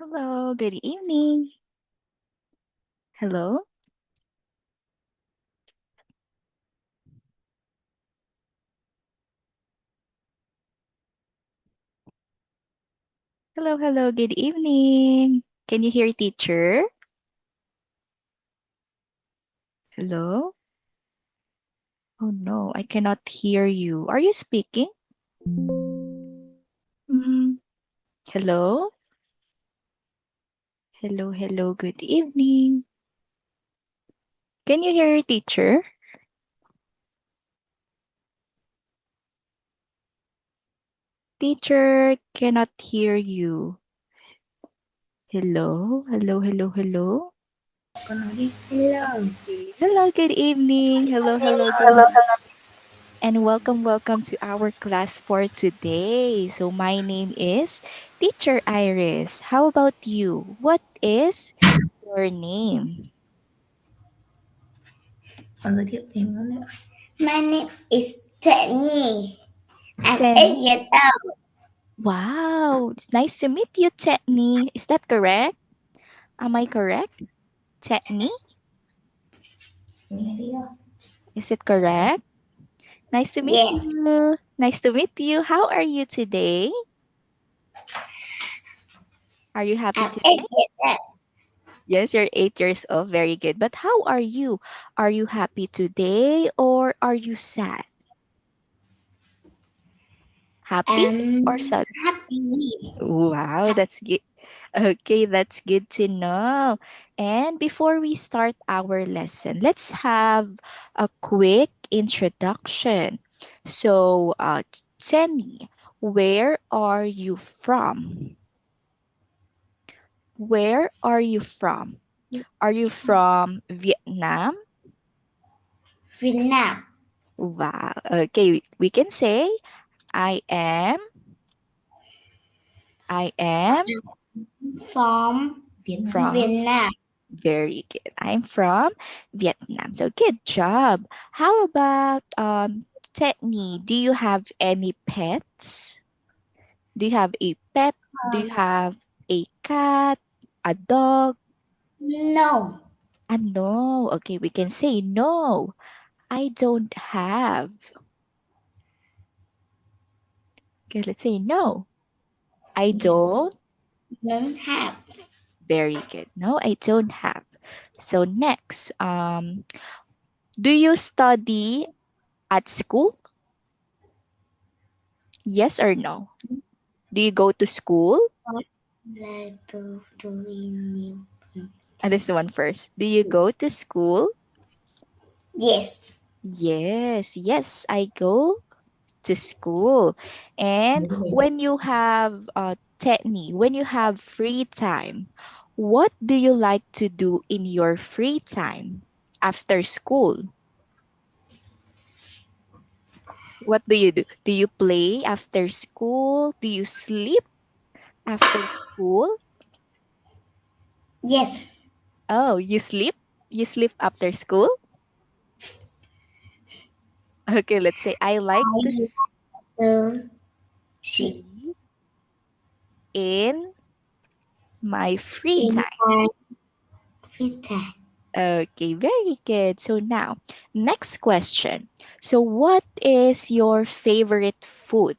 Hello, good evening. Hello. Hello, good evening. Can you hear teacher? Hello? Oh no, I cannot hear you. Are you speaking? Mm, hello? Hello, good evening. Can you hear teacher? Teacher cannot hear you. Hello. Hello. Hello, good evening. Hello, good Hello. and welcome to our class for today. So my name is Teacher Iris. How about you? What is your name? Con giới thiệu thêm nữa nữa. My name is Jenny. I'm Ten. 8 years old. Wow, it's nice to meet you, Tetney. Is that correct? Am I correct? Tetney? Nghe đi không? Is it correct? Nice to meet Yes, you. Nice to meet you. How are you today? Are you happy I'm 8 today? years old. Yes, you're 8 years old. Very good. But how are you? Are you happy today or are you sad? Happy or sad? Happy. Wow, that's good. Okay, that's good to know. And before we start our lesson, let's have a quick introduction. So, Jenny, where are you from? Where are you from? Are you from Vietnam? Vietnam. Wow. Okay, we can say I am, I am From from. Vietnam. Very good. I'm from Vietnam. So good job. How about Techni? Do you have any pets? Do you have a pet? Do you have a cat? A dog? No. No. Okay, we can say no. I don't have. Okay, let's say no. I don't. Don't have. Very good. No, I don't have. So next, do you study at school? Yes or no? Do you go to school? Like to doing new This thing. one first. Do you go to school? Yes. Yes, I go to school. And when you have when you have free time, what do you like to do in your free time after school? What do you do? Do you play after school? Do you sleep after school? Yes. Oh, you sleep? You sleep after school? Okay, let's say I like I to to see sleep in my free in time. my free time. Okay, very good. So now, next question. So what is your favorite food?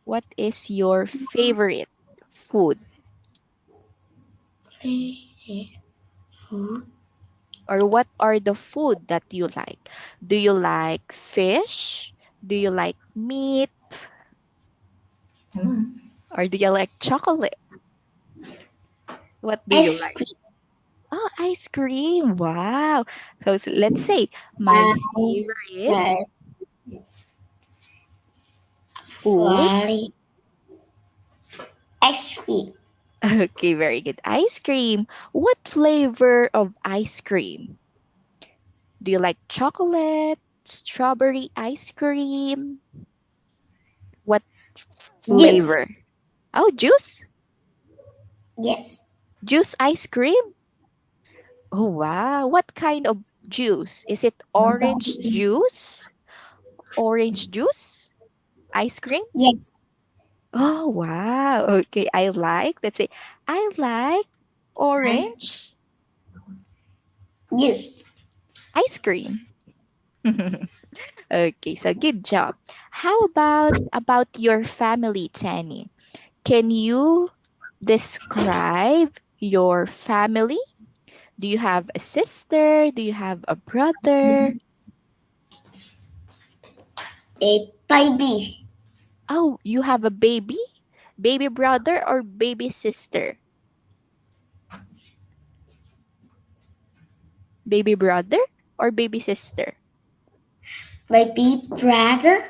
What is your favorite food? Favorite food. Or what are the food that you like? Do you like fish? Do you like meat? Or do you like chocolate? What do you Ice like? cream. Oh, ice cream. Wow. So let's say my I favorite like food. for ice cream. Okay, very good. Ice cream. What flavor of ice cream? Do you like chocolate, strawberry ice cream? What Yes. flavor? Oh, juice? Yes. Juice ice cream? Oh, wow. What kind of juice? Is it orange juice? Orange juice? Ice cream? Yes. Oh, wow. Okay, let's say, I like I orange yes. ice cream. Okay, so good job. How about your family, Tanny? Can you describe your family? Do you have a sister? Do you have a brother? A baby. Oh, you have a baby? Baby brother or baby sister? Baby brother or baby sister? Baby brother.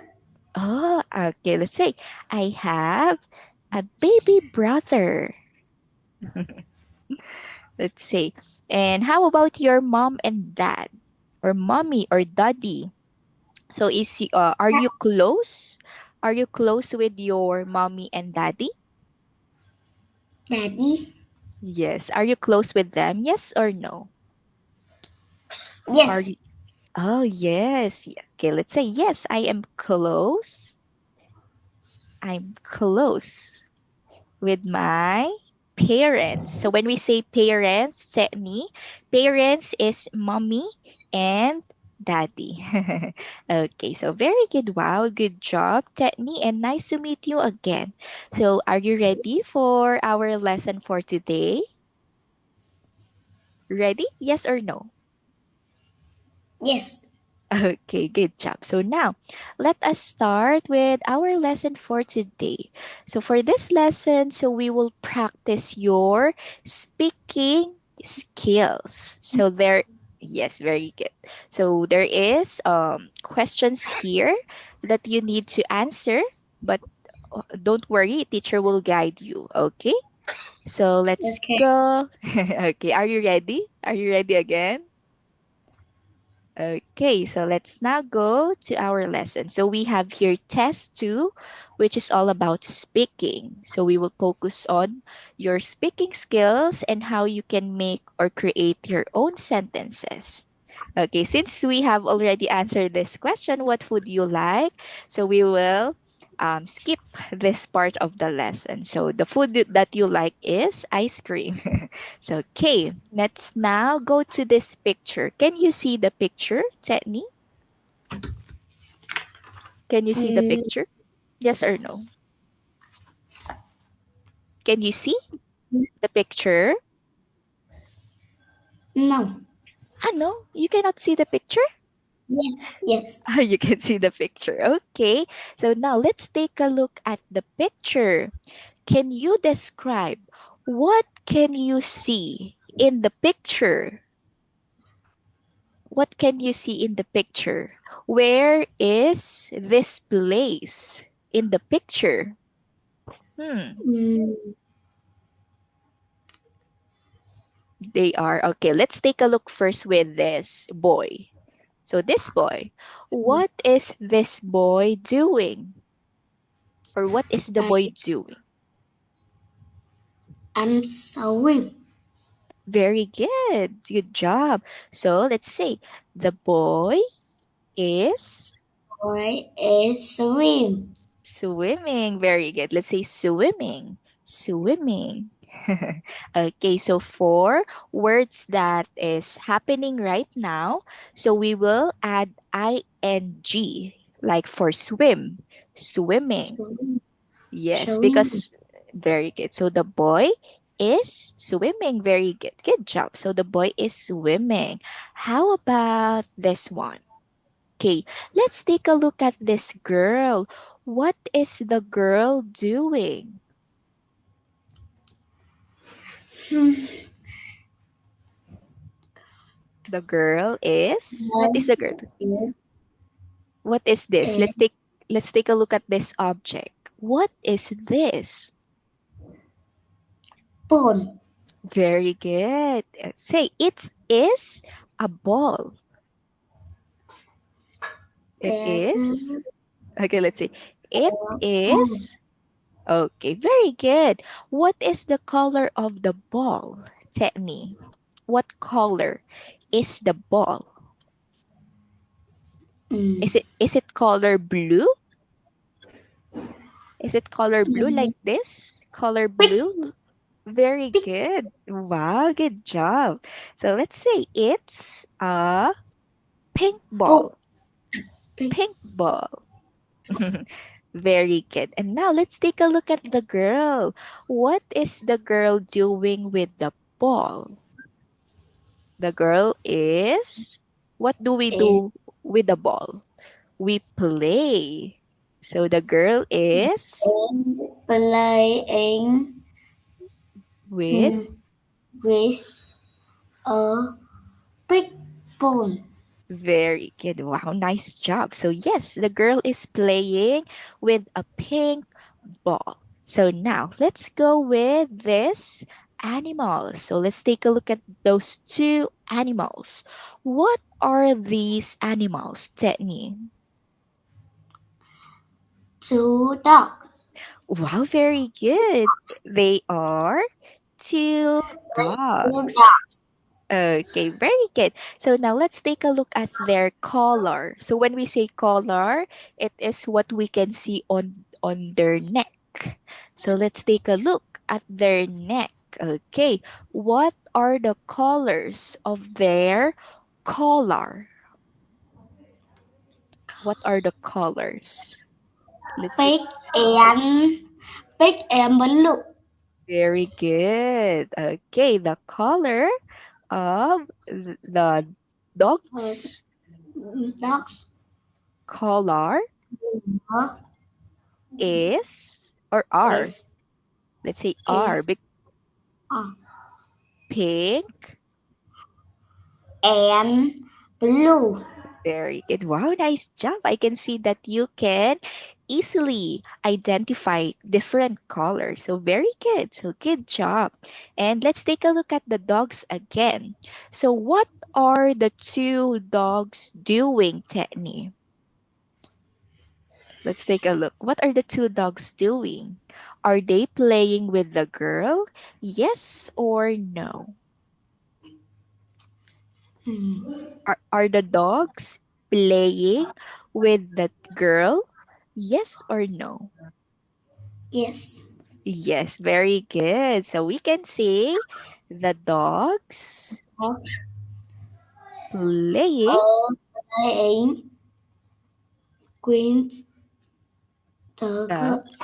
Oh, okay. Let's say I have a baby brother. Let's say. And how about your mom and dad? Or mommy or daddy? So are you close? Are you close with your mommy and daddy? Daddy. Yes. Are you close with them? Yes or no? Are Yes. you? Oh, yes. Yeah. Okay, let's say yes, I am close. I'm close with my parents. So when we say parents, Techni, parents is mommy and daddy. Okay, so very good. Wow, good job, Techni, and nice to meet you again. So are you ready for our lesson for today? Ready? Yes or no? Yes. Okay, good job. So now, let us start with our lesson for today. So for this lesson, so we will practice your speaking skills. Yes, very good. So there is questions here that you need to answer, but don't worry, teacher will guide you. Okay. So let's Okay. go. Okay, are you ready? Are you ready again? Okay, so let's now go to our lesson. So we have here test two, which is all about speaking. So we will focus on your speaking skills and how you can make or create your own sentences. Okay, since we have already answered this question, what food you like? So we will skip this part of the lesson. So the food that you like is ice cream. So, okay, let's now go to this picture. Can you see the picture, Techni? Can you see the Mm, picture? Yes or no? Can you see the picture? no. Ah, no, you cannot see the picture? Yes. Yes. You can see the picture. Okay, so now let's take a look at the picture. Can you describe what can you see in the picture? What can you see in the picture? Where is this place in the picture? Hmm, Mm, they are okay. Let's take a look first with this boy. So, this boy, what is this boy doing? Or what is the I boy doing? am sorry. Very good. Good job. So, let's say the boy is Boy is swim. swimming. Very good. Let's say swimming. Swimming. Okay, so for words that is happening right now, so we will add ing, like for swim, swimming. Swim. Yes, Swim. because very good. So the boy is swimming. Very good. Good job. So the boy is swimming. How about this one? Okay, let's take a look at this girl. What is the girl doing? Hmm. The girl is what is Boy the girl? What is this? is Let's take a look at this object. What is this? born. Very good. Say it is a ball. It That is. Okay, let's see. It ball. is. Okay, very good. What is the color of the ball? Tell me. What color is the ball? Mm, Is it color blue? Is it color blue like this? Color Big, blue? Very big, good. Wow, good job. So let's say it's a pink big, ball. big. Pink ball. Very good. And now let's take a look at the girl. What is the girl doing with the ball? The girl is, what do we Is do with the ball? We play. So the girl is in playing with, mm, with a big ball. very good. Wow, nice job. So yes, the girl is playing with a pink ball. So now let's go with this animal. So let's take a look at those two animals. What are these animals, Tetney? Two dog. Wow, very good. They are two Two dogs. dogs. Okay, very good. So now let's take a look at their color. So when we say color, it is what we can see on their neck. So let's take a look at their neck. Okay, what are the colors of their collar? What are the colors? Let's take. Big and big and blue. Very good. Okay, the color of the Uh, dog's dogs collar uh, is or are, is let's say are, is big uh, pink. and blue. Very good. Wow, nice job. I can see that you can easily identify different colors. So very good. So good job. And let's take a look at the dogs again. So what are the two dogs doing, Techni? Let's take a look. What are the two dogs doing? Are they playing with the girl? Yes or no? Hmm. Are the dogs playing with the girl? Yes or no? Yes. Yes, very good. So we can say the dogs playing All playing queens the the. girls.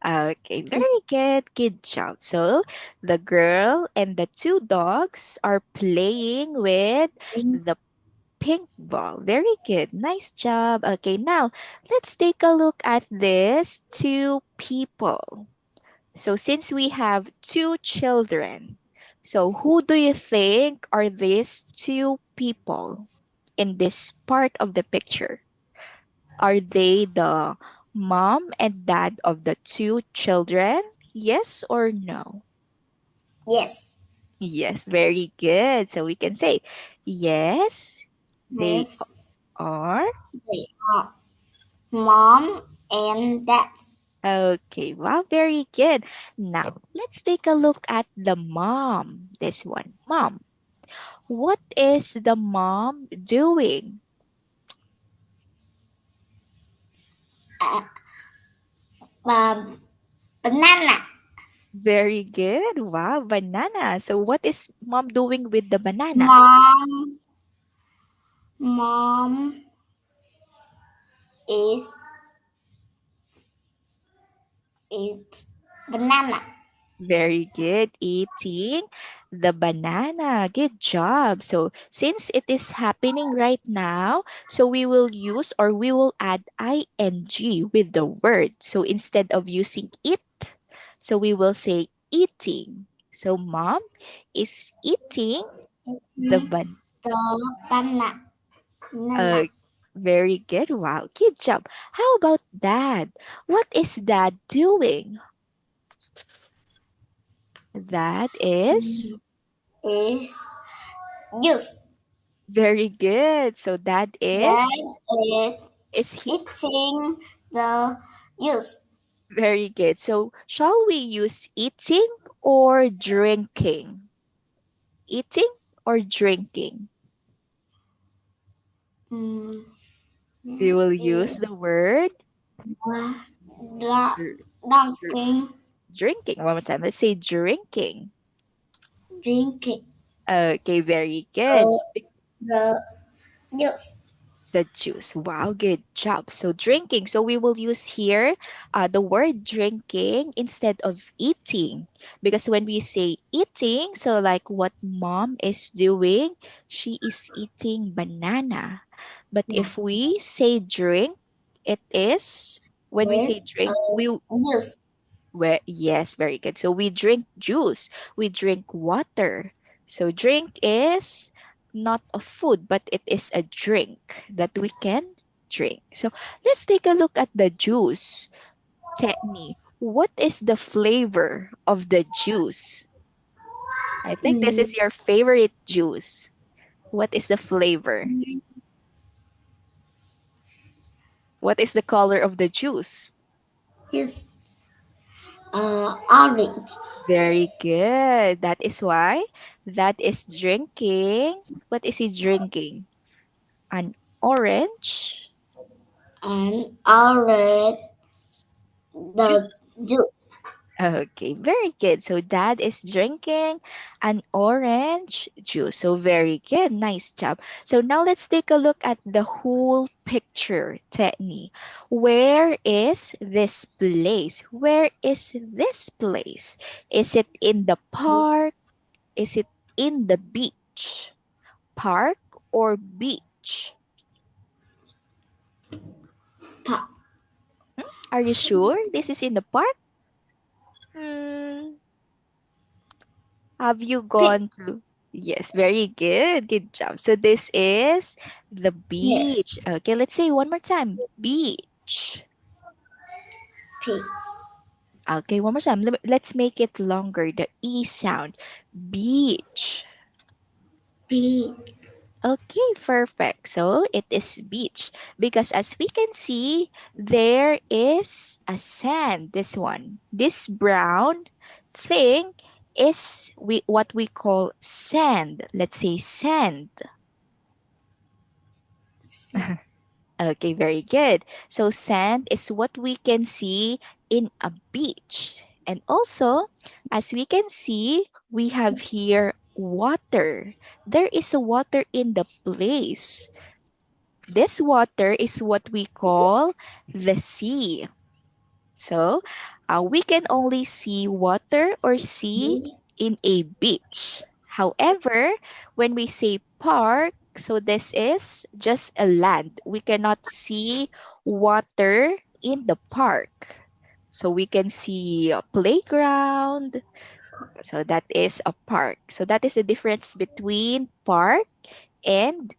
Okay, very good. Good job. So the girl and the two dogs are playing with the pink ball. Very good. Nice job. Okay, now let's take a look at these two people. So since we have two children, so who do you think are these two people in this part of the picture? Are they the mom and dad of the two children? Yes or no? Yes. Yes, very good. So we can say, yes, they Yes. are. They are mom and dad. Okay, wow, very good. Now, let's take a look at the mom. This one, mom. What is the mom doing? Uh, banana. Very good. Wow, banana. So, what is mom doing with the banana? Mom is eat banana. Very good. Eating the banana. Good job. So, since it is happening right now, so we will use or we will add ing with the word. So, instead of using it, so we will say eating. So, mom is eating the It's banana. the banana. Uh, very good. Wow. Good job. How about dad? What is dad doing? That is Is juice. very good. So that That is he eating the juice. very good. So shall we use eating or drinking? Eating or drinking? Mm, We will use is the word dra- dr- Dr- Dunking. Drinking. One more time. Let's say drinking. Drinking. Okay, very good. Uh, the juice. The juice. Wow, good job. So drinking. So we will use here the word drinking instead of eating. Because when we say eating, so like what mom is doing, she is eating banana. But Yeah. if we say drink, it is, when we With say drink, we, juice. yes, very good. So we drink juice, we drink water. So drink is not a food, but it is a drink that we can drink. So let's take a look at the juice. Techni, what is the flavor of the juice? I think this Mm, is your favorite juice. What is the flavor? What is the color of the juice? is orange. Very good. That is why that is drinking. What is he drinking? An orange And orange juice. the juice. Okay, very good. So dad is drinking an orange juice. So very good. Nice job. So now let's take a look at the whole picture, Techni. Where is this place? Where is this place? Is it in the park? Is it in the beach? Park or beach? Pa- Are you sure this is in the park? Hmm, have you pig. gone to? Yes, very good. Good job. So this is the Yeah. beach. Okay, let's say one more time. Beach. Pig. Okay, one more time. Let's make it longer. The E sound. Beach. Pig. Okay, perfect. So it is beach because as we can see, there is a sand. This one, this brown thing is what we call sand. Let's say sand. Okay, very good. So sand is what we can see in a beach. And also, as we can see, we have here water. There is a water in the place. This water is what we call the sea. So, we can only see water or sea Pig. in a beach. However, when we say park, so this is just a land. We cannot see water in the park. So we can see a playground. So that is a park. So that is the difference between park and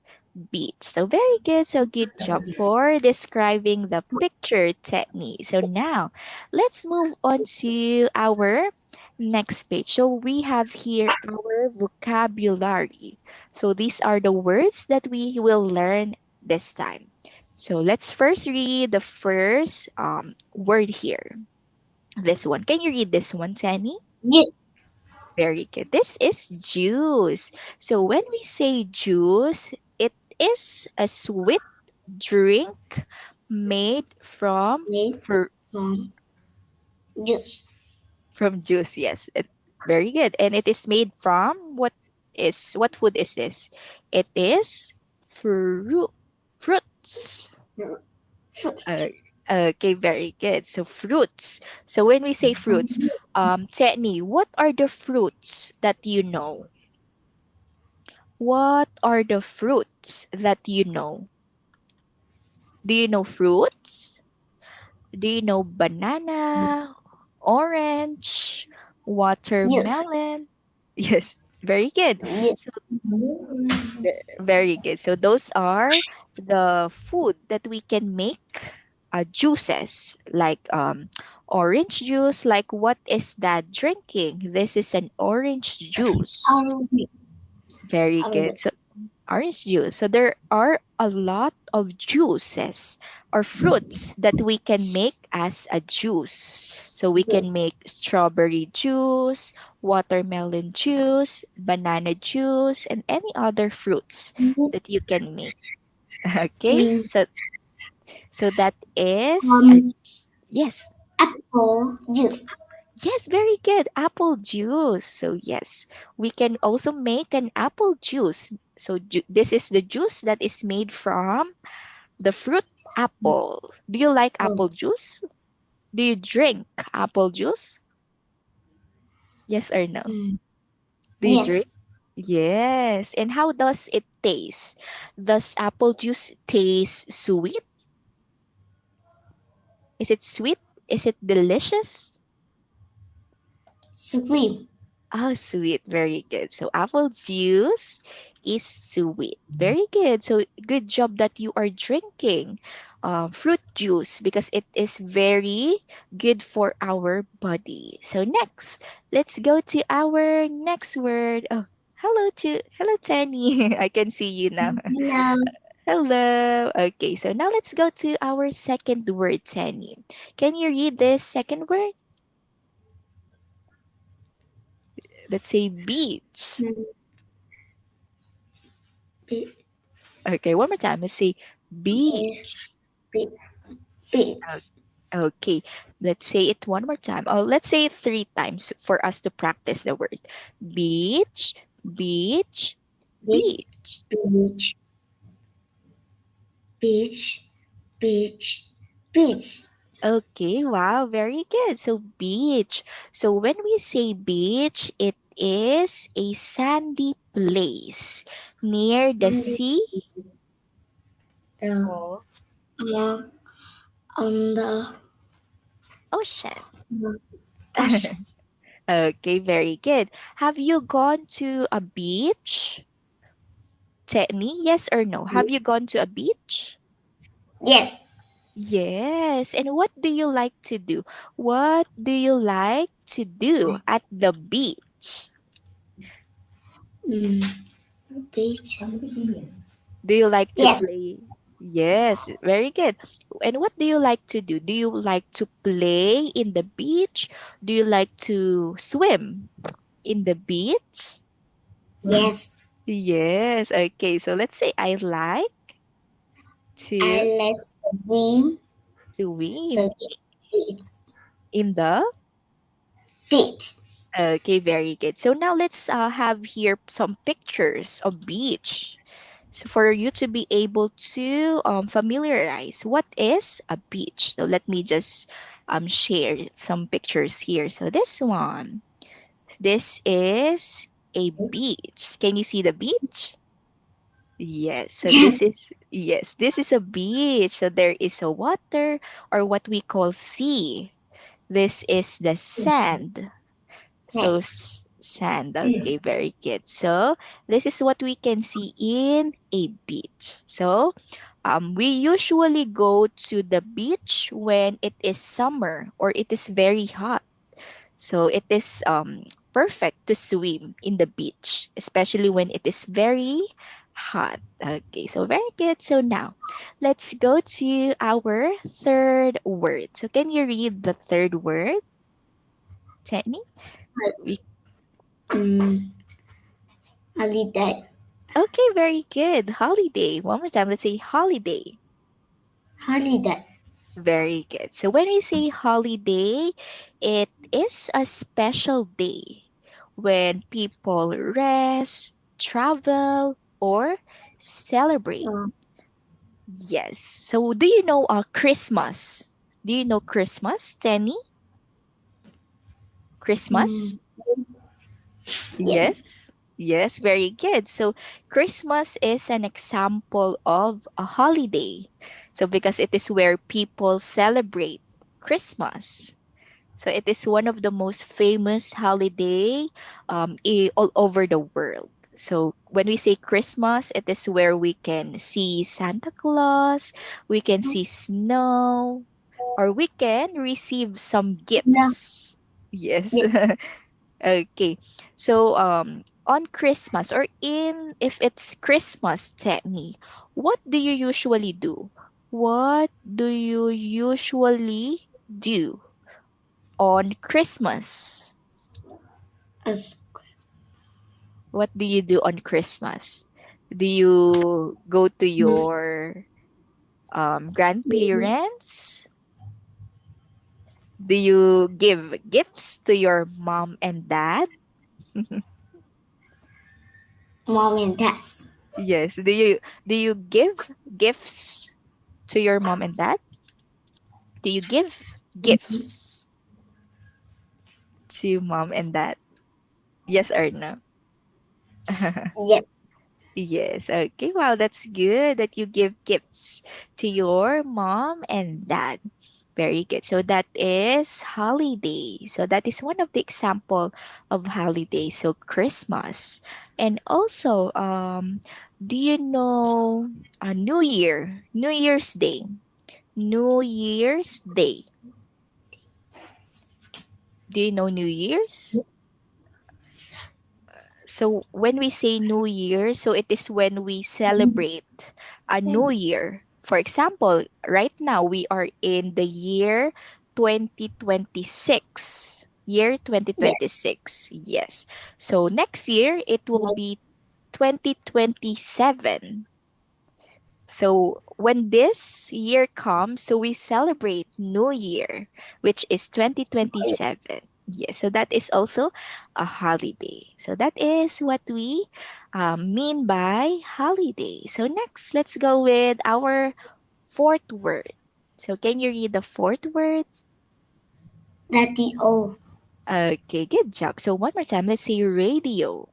beach. So very good. So good job for describing the picture technique. So now let's move on to our next page. So we have here our vocabulary. So these are the words that we will learn this time. So let's first read the first word here. This one. Can you read this one, Tani? Yes. Very good. This is juice. So when we say juice, it is a sweet drink made Made from juice. juice. Yes, very good. And it is made from what food is this? It is fruits. Fruit. Uh, okay, very good. So fruits. So when we say fruits, Techni, what are the fruits that you know? What are the fruits that you know? Do you know fruits? Do you know banana, orange, Juice. watermelon? Yes, very good. Yes. So very good. So those are the food that we can make juices like orange juice. Like what is that drinking? This is an orange juice. Orange. Very good. Orange. So orange juice. So there are a lot of juices or fruits that we can make as a juice. So we can Juice. make strawberry juice, watermelon juice, banana juice, and any other fruits Yes. that you can make. Okay? Mm, So that is a um, yes. Apple juice. Yes, very good. Apple juice. So yes, we can also make an apple juice. So this is the juice that is made from the fruit apple. Do you like Oh, apple juice? Do you drink apple juice? Yes or no? mm, Do you yes. drink? Yes. And how does it taste? Does apple juice taste sweet? Is it sweet? Is it delicious? Supreme. Oh, sweet. Very good. So apple juice is sweet. Very good. So good job that you are drinking fruit juice because it is very good for our body. So next, let's go to our next word. Oh, hello, Tenny. I can see you now. Hello. Hello. Okay, so now let's go to our second word, Tenny. Can you read this second word? Let's say beach. Mm, Beach. Okay, one more time. Let's say beach. Beach. Beach. Okay, let's say it one more time. Oh, let's say it three times for us to practice the word. Beach, beach, Beach. beach. Beach. Beach. Beach. Beach. Okay, wow, very good. So beach. So when we say beach, it is a sandy place near the On sea the or uh, on the ocean. ocean. Okay, very good. Have you gone to a beach? Techni, yes or no? Have you gone to a beach? Yes. Yes. And what do you like to do? What do you like to do at the beach? Mm, beach. Do you like to Yes. play? Yes, very good. And what do you like to do? Do you like to play in the beach? Do you like to swim in the beach? Yes. Yes. Okay, so let's say I like to I let's swim. swim So it's in the. beach. Okay, very good. So now let's have here some pictures of beach. So for you to be able to familiarize what is a beach. So let me just share some pictures here. So this one, this is a beach. Can you see the beach? Yes. So Yes. this is a beach. So there is a water or what we call sea. This is the sand. So sand. Okay, very good. So this is what we can see in a beach. So we usually go to the beach when it is summer or it is very hot. So it is perfect to swim in the beach, especially when it is very hot. Okay, so very good. So now let's go to our third word. So can you read the third word, Tenny? We Um, holiday. Okay, very good. Holiday. One more time. Let's say holiday. Holiday. Very good. So when we say holiday, it is a special day when people rest, travel, or celebrate. Uh, Yes. So do you know Christmas? Do you know Christmas, Tenny? Christmas? mm, yes. Yes. Yes, very good. So Christmas is an example of a holiday. So because it is where people celebrate Christmas. So it is one of the most famous holiday all over the world. So when we say Christmas, it is where we can see Santa Claus, we can see snow, or we can receive some No. gifts. Yes. Yes. Okay. So on Christmas or in if it's Christmas technique, what do you usually do? What do you usually do on Christmas? As, What do you do on Christmas? Do you go to mm, your grandparents? Do you give gifts to your mom and dad? Mom and dad. Yes. Do you give gifts to your mom and dad? Do you give gifts to mom and dad? Yes or no? Yes. Yes. Okay. Well, that's good that you give gifts to your mom and dad. Very good. So that is holiday. So that is one of the example of holiday. So Christmas. And also, do you know New Year? New Year's Day. New Year's Day. Do you know New Year's? So when we say New Year, so it is when we celebrate a new year. For example, right now we are in the year 2026. Year Yes. 2026. Yes. So next year it will be 2027. So when this year comes, so we celebrate New Year, which is 2027. Yes, so that is also a holiday. So that is what we mean by holiday. So next, let's go with our fourth word. So can you read the fourth word? Radio. Okay, good job. So one more time, let's say radio.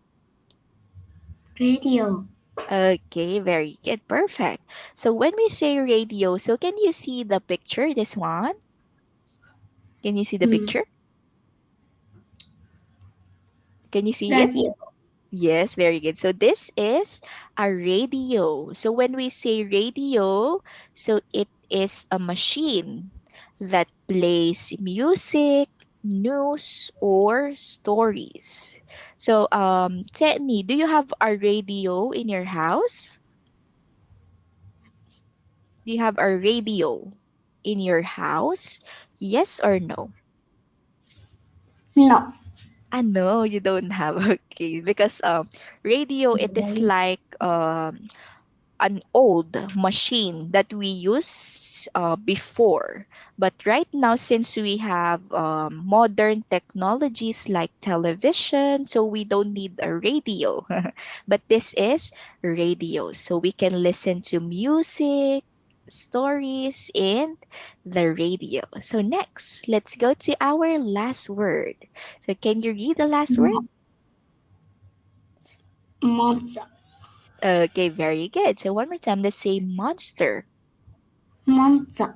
Radio. Okay, very good. Perfect. So when we say radio, so can you see the picture, this one? Can you see the Hmm. picture? Can you see it? Radio. Yes, very good. So this is a radio. So when we say radio, so it is a machine that plays music, news, or stories. So, Tedney, do you have a radio in your house? Do you have a radio in your house? Yes or no? No. No, you don't have. Okay, because radio it is like an old machine that we use before. But right now, since we have modern technologies like television, so we don't need a radio. But this is radio, so we can listen to music, stories in the radio. So next, let's go to our last word. So can you read the last word? Monster. Okay, very good. So one more time, let's say monster. Monster.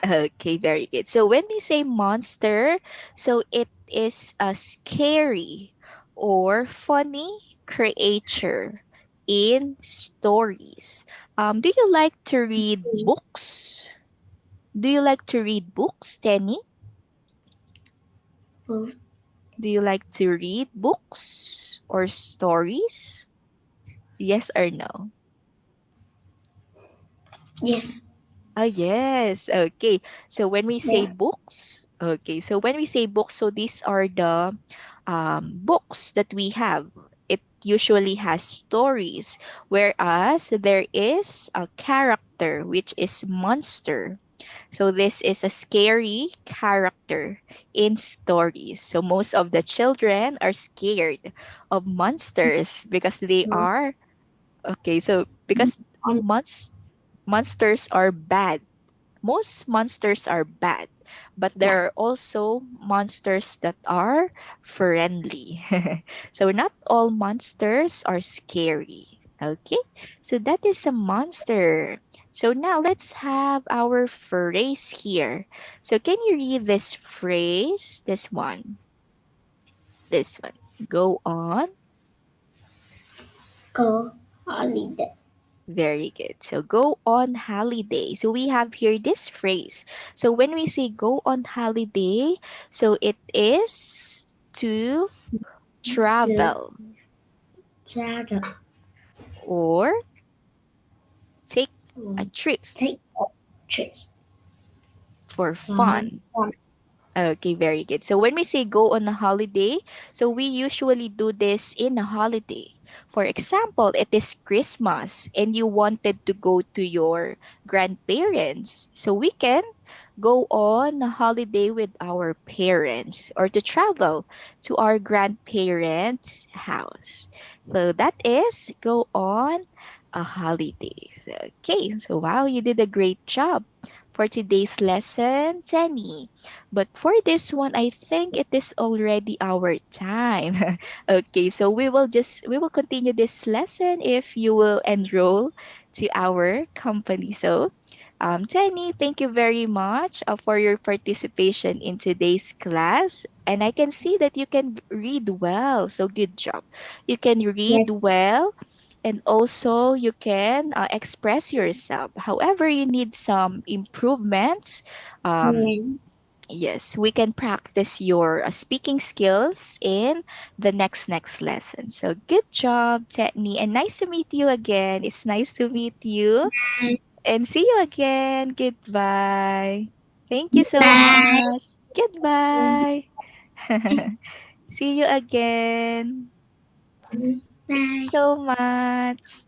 Okay, very good. So when we say monster, so it is a scary or funny creature in stories. Do you like to read books? Do you like to read books, Tenny? Do you like to read books or stories? Yes or no? Yes. Yes. Okay. So when we say Yes. books, okay. So when we say books, so these are the books that we have. It usually has stories, whereas there is a character, which is monster. So this is a scary character in stories. So most of the children are scared of monsters because they are okay. So because On. monsters are bad, most monsters are bad, but Yeah. there are also monsters that are friendly. So not all monsters are scary. Okay, so that is a monster. So now let's have our phrase here. So can you read this phrase? This one. This one. Go on. Go. Holiday. Very good. So go on holiday. So we have here this phrase. So when we say go on holiday, so it is to To travel travel. or take a trip Take a trip. for Fun. fun. Okay, very good. So when we say go on a holiday, so we usually do this in a holiday. For example, it is Christmas and you wanted to go to your grandparents. So we can go on a holiday with our parents or to travel to our grandparents' house. So that is go on a holiday. So, okay, so wow, you did a great job for today's lesson, Jenny. But for this one, I think it is already our time. Okay, so we will continue this lesson if you will enroll to our company. So, Jenny, thank you very much for your participation in today's class. And I can see that you can read well. So, good job. You can read Yes. well and also you can express yourself. However, you need some improvements. Um, Amen. yes, we can practice your speaking skills in the next lesson. So, good job, Tetni, and nice to meet you again. It's nice to meet you and see you again. Goodbye. Thank you so Bye. much. Goodbye. See you again. Thank you Bye. so much.